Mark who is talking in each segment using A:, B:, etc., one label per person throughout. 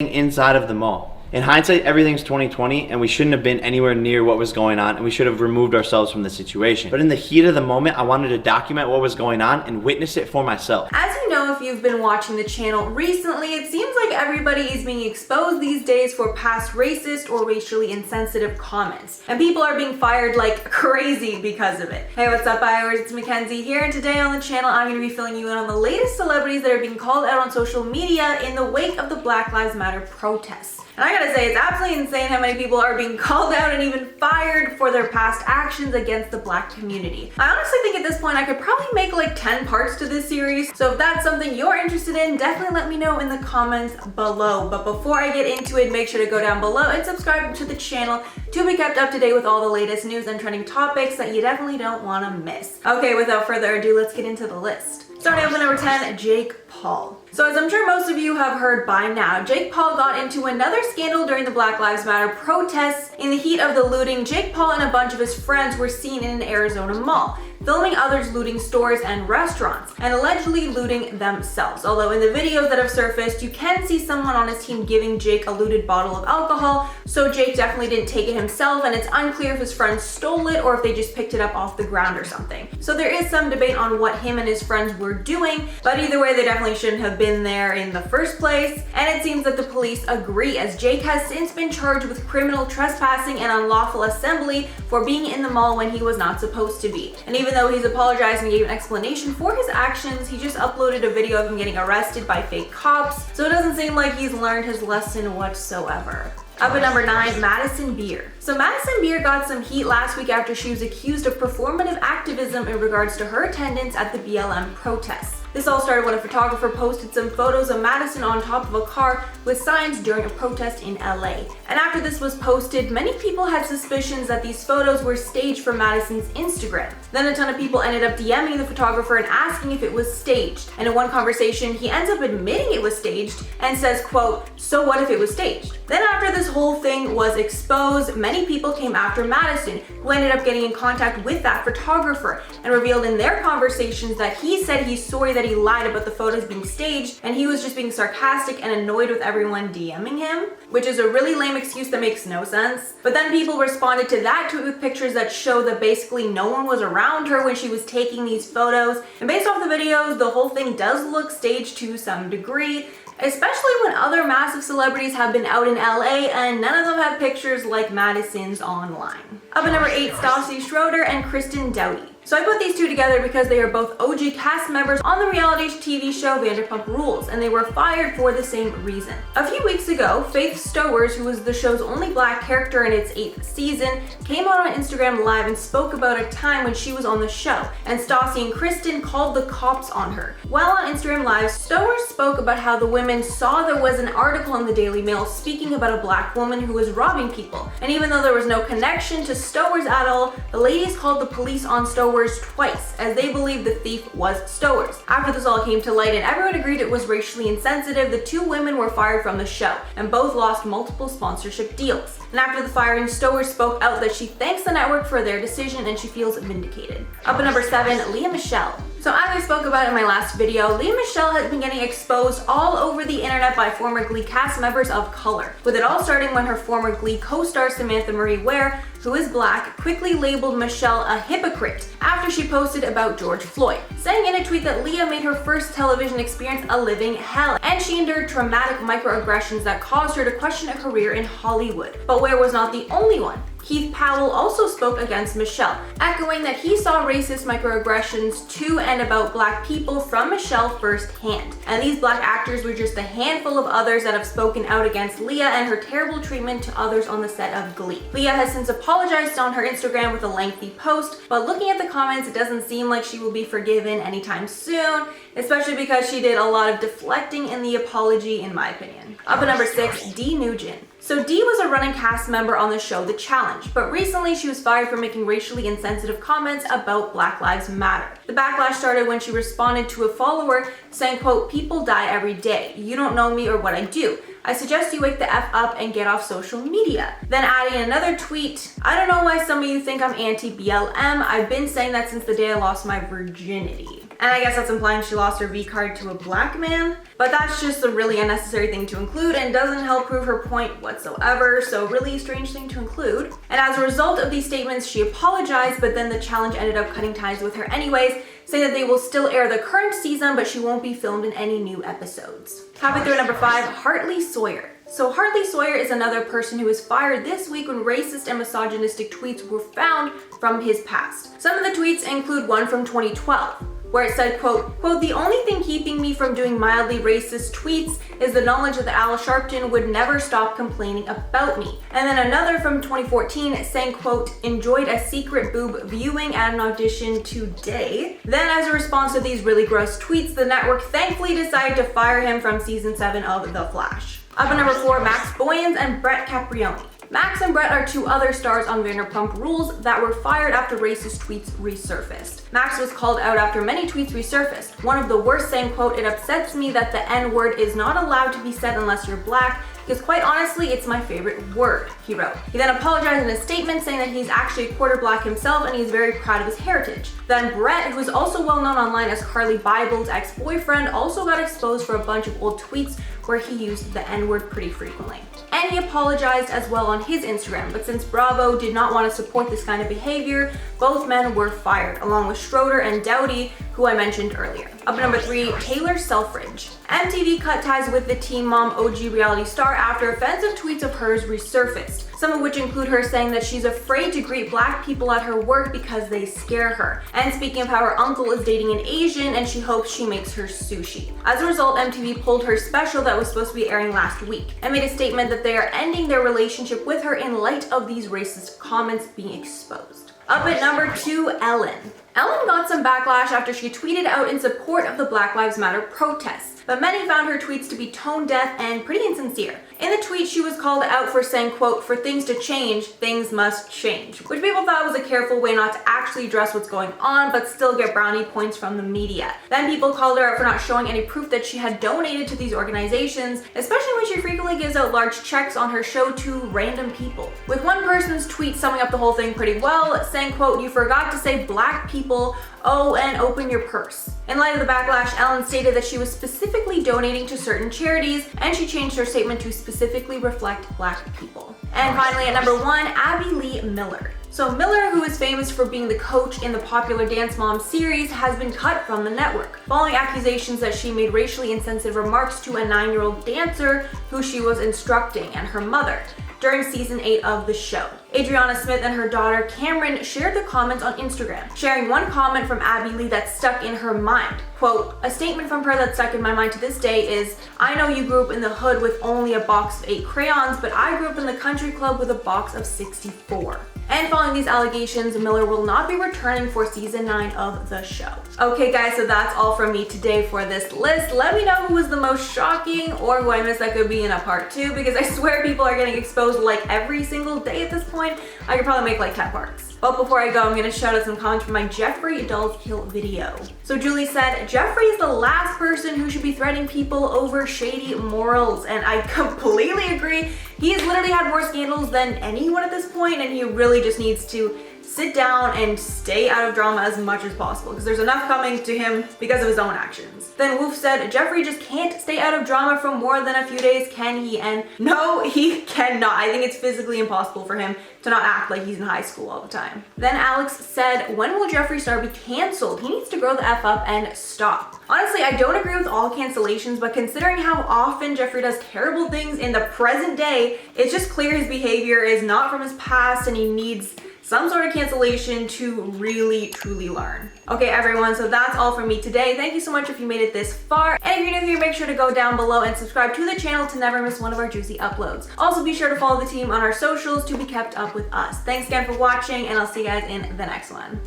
A: inside of the mall. In hindsight, everything's 2020 and we shouldn't have been anywhere near what was going on and we should have removed ourselves from the situation. But in the heat of the moment, I wanted to document what was going on and witness it for myself.
B: As you know, if you've been watching the channel recently, it seems like everybody is being exposed these days for past racist or racially insensitive comments. And people are being fired like crazy because of it. Hey, what's up, Iowers? It's Mackenzie here, and today on the channel, I'm going to be filling you in on the latest celebrities that are being called out on social media in the wake of the Black Lives Matter protests. And I gotta say, it's absolutely insane how many people are being called out and even fired for their past actions against the Black community. I honestly think at this point I could probably make like 10 parts to this series. So if that's something you're interested in, definitely let me know in the comments below. But before I get into it, make sure to go down below and subscribe to the channel to be kept up to date with all the latest news and trending topics that you definitely don't want to miss. Okay, without further ado, let's get into the list. Starting off with number 10, Jake Paul. So as I'm sure most of you have heard by now, Jake Paul got into another scandal during the Black Lives Matter protests. In the heat of the looting, Jake Paul and a bunch of his friends were seen in an Arizona mall, filming others looting stores and restaurants, and allegedly looting themselves. Although in the videos that have surfaced, you can see someone on his team giving Jake a looted bottle of alcohol, so Jake definitely didn't take it himself, and it's unclear if his friends stole it or if they just picked it up off the ground or something. So there is some debate on what him and his friends were doing, but either way, they definitely shouldn't have been there in the first place, and it seems that the police agree, as Jake has since been charged with criminal trespassing and unlawful assembly for being in the mall when he was not supposed to be. And even though he's apologized and gave an explanation for his actions, he just uploaded a video of him getting arrested by fake cops, so it doesn't seem like he's learned his lesson whatsoever. Up at number 9, Madison Beer. So Madison Beer got some heat last week after she was accused of performative activism in regards to her attendance at the BLM protests. This all started when a photographer posted some photos of Madison on top of a car with signs during a protest in LA. And after this was posted, many people had suspicions that these photos were staged for Madison's Instagram. Then a ton of people ended up DMing the photographer and asking if it was staged. And in one conversation, he ends up admitting it was staged and says, quote, "So what if it was staged?" Then after this whole thing was exposed, many people came after Madison, who ended up getting in contact with that photographer and revealed in their conversations that he said he's sorry that he lied about the photos being staged and he was just being sarcastic and annoyed with everyone DMing him, which is a really lame excuse that makes no sense. But then people responded to that tweet with pictures that show that basically no one was around her when she was taking these photos. And based off the videos, the whole thing does look staged to some degree, especially when other massive celebrities have been out in LA and none of them have pictures like Madison's online. Up at number 8, Stassi Schroeder and Kristen Doughty. So I put these two together because they are both OG cast members on the reality TV show Vanderpump Rules, and they were fired for the same reason. A few weeks ago, Faith Stowers, who was the show's only Black character in its 8th season, came out on Instagram Live and spoke about a time when she was on the show, and Stassi and Kristen called the cops on her. While on Instagram Live, Stowers spoke about how the women saw there was an article in the Daily Mail speaking about a Black woman who was robbing people, and even though there was no connection to Stowers at all, the ladies called the police on Stowers twice, as they believed the thief was Stowers. After this all came to light and everyone agreed it was racially insensitive, the two women were fired from the show, and both lost multiple sponsorship deals. And after the firing, Stowers spoke out that she thanks the network for their decision and she feels vindicated. Up at number 7, Lea Michele. So as I spoke about in my last video, Lea Michele has been getting exposed all over the internet by former Glee cast members of color, with it all starting when her former Glee co-star Samantha Marie Ware, who is Black, quickly labeled Michele a hypocrite after she posted about George Floyd, saying in a tweet that Lea made her first television experience a living hell, and she endured traumatic microaggressions that caused her to question a career in Hollywood. But Ware was not the only one. Keith Powell also spoke against Michele, echoing that he saw racist microaggressions to and about Black people from Michele firsthand. And these Black actors were just a handful of others that have spoken out against Lea and her terrible treatment to others on the set of Glee. Lea has since apologized on her Instagram with a lengthy post, but looking at the comments, it doesn't seem like she will be forgiven anytime soon, especially because she did a lot of deflecting in the apology, in my opinion. Up at number 6, Dee Nguyen. So Dee was a running cast member on the show The Challenge, but recently she was fired for making racially insensitive comments about Black Lives Matter. The backlash started when she responded to a follower saying, quote, "People die every day. You don't know me or what I do. I suggest you wake the F up and get off social media." Then adding another tweet, "I don't know why some of you think I'm anti-BLM. I've been saying that since the day I lost my virginity." and I guess that's implying she lost her V card to a black man, but that's just a really unnecessary thing to include and doesn't help prove her point whatsoever, so really strange thing to include. And as a result of these statements, she apologized, but then the challenge ended up cutting ties with her anyways, saying that they will still air the current season, but she won't be filmed in any new episodes. Halfway through number 5, Hartley Sawyer. So Hartley Sawyer is another person who was fired this week when racist and misogynistic tweets were found from his past. Some of the tweets include one from 2012, where it said, quote, "The only thing keeping me from doing mildly racist tweets is the knowledge that Al Sharpton would never stop complaining about me." And then another from 2014 saying, quote, "Enjoyed a secret boob viewing at an audition today." Then as a response to these really gross tweets, the network thankfully decided to fire him from season 7 of The Flash. Up at number 4, Max Boyens and Brett Caprioni. Max and Brett are 2 other stars on Vanderpump Rules that were fired after racist tweets resurfaced. Max was called out after many tweets resurfaced. One of the worst saying, quote, "It upsets me that the N-word is not allowed to be said unless you're black, because quite honestly, it's my favorite word," he wrote. He then apologized in a statement saying that he's actually a quarter black himself and he's very proud of his heritage. Then Brett, who is also well known online as Carly Bible's ex-boyfriend, also got exposed for a bunch of old tweets where he used the N-word pretty frequently. And he apologized as well on his Instagram, but since Bravo did not want to support this kind of behavior, both men were fired, along with Schroeder and Dowdy, who I mentioned earlier. Up at number 3, Taylor Selfridge. MTV cut ties with the Teen Mom OG reality star after offensive tweets of hers resurfaced, some of which include her saying that she's afraid to greet black people at her work because they scare her, and speaking of how her uncle is dating an Asian and she hopes she makes her sushi. As a result, MTV pulled her special that was supposed to be airing last week and made a statement that they are ending their relationship with her in light of these racist comments being exposed. Up at number 2, Ellen. Ellen got some backlash after she tweeted out in support of the Black Lives Matter protests, but many found her tweets to be tone deaf and pretty insincere. In the tweet, she was called out for saying, quote, "For things to change, things must change," which people thought was a careful way not to actually address what's going on, but still get brownie points from the media. Then people called her out for not showing any proof that she had donated to these organizations, especially when she frequently gives out large checks on her show to random people. With one person's tweet summing up the whole thing pretty well, saying, quote, "You forgot to say black people, oh, and open your purse." In light of the backlash, Ellen stated that she was specifically donating to certain charities, and she changed her statement to specifically reflect black people. And finally, at number 1, Abby Lee Miller. So Miller, who is famous for being the coach in the popular Dance Mom series, has been cut from the network, following accusations that she made racially insensitive remarks to a 9-year-old dancer who she was instructing and her mother during season 8 of the show. Adriana Smith and her daughter Cameron shared the comments on Instagram, sharing one comment from Abby Lee that stuck in her mind. Quote, "A statement from her that stuck in my mind to this day is, I know you grew up in the hood with only a box of 8 crayons, but I grew up in the country club with a box of 64. And following these allegations, Miller will not be returning for season 9 of the show. Okay guys, so that's all from me today for this list. Let me know who was the most shocking or who I missed that could be in a part 2, because I swear people are getting exposed like every single day at this point. I could probably make like 10 parts. But before I go, I'm gonna shout out some comments from my Jeffrey Dolphill video. So Julie said, "Jeffrey is the last person who should be threatening people over shady morals," and I completely agree. He has literally had more scandals than anyone at this point, and he really just needs to sit down and stay out of drama as much as possible, because there's enough coming to him because of his own actions. Then Woof said, "Jeffrey just can't stay out of drama for more than a few days, can he?" And no, he cannot. I think it's physically impossible for him to not act like he's in high school all the time. Then Alex said, "When will Jeffree Star be canceled? He needs to grow the F up and stop." Honestly, I don't agree with all cancellations, but considering how often Jeffree does terrible things in the present day, it's just clear his behavior is not from his past and he needs some sort of cancellation to really truly learn. Okay everyone, so that's all from me today. Thank you so much if you made it this far. And if you're new here, make sure to go down below and subscribe to the channel to never miss one of our juicy uploads. Also be sure to follow the team on our socials to be kept up with us. Thanks again for watching, and I'll see you guys in the next one.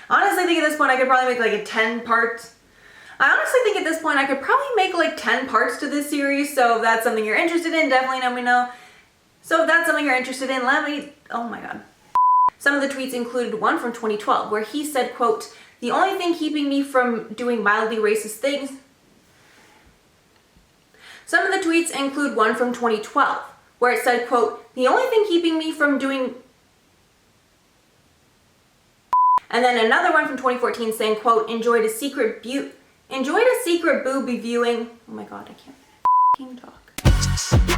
B: Honestly, I think at this point I could probably make like a 10 parts. I honestly think at this point I could probably make like 10 parts to this series, so if that's something you're interested in, definitely let me know. So if that's something you're interested in, oh my god. Some of the tweets included one from 2012 where he said, quote, "The only thing keeping me from doing mildly racist things." Some of the tweets include one from 2012 where it said, quote, "The only thing keeping me from doing..." And then another one from 2014 saying, quote, enjoyed a secret booby viewing. Oh my god, I can't talk.